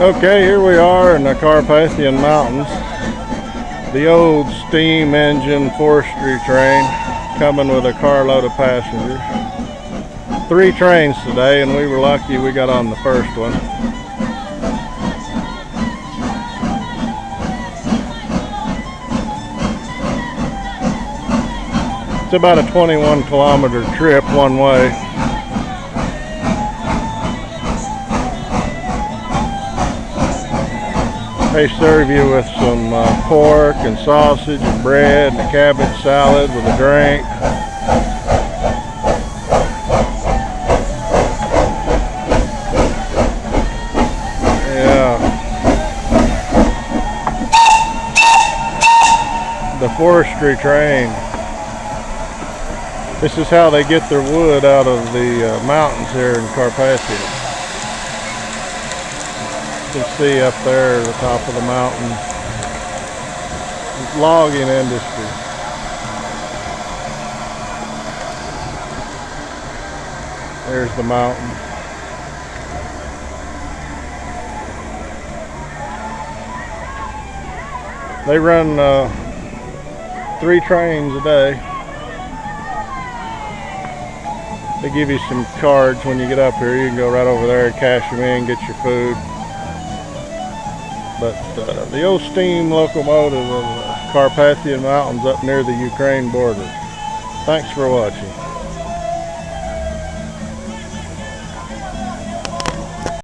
Okay, here we are in the Carpathian Mountains. The old steam engine forestry train coming with a carload of passengers. 3 trains today, and we were lucky we got on the first one. It's about a 21-kilometer trip one way. They serve you with some pork and sausage and bread and a cabbage salad with a drink. Yeah. The forestry train. This is how they get their wood out of the mountains here in Carpathia. You can see up there at the top of the mountain, logging industry. There's the mountain. They run 3 trains a day. They give you some cards when you get up here. You can go right over there and cash them in, get your food. But the old steam locomotive of the Carpathian Mountains up near the Ukraine border. Thanks for watching.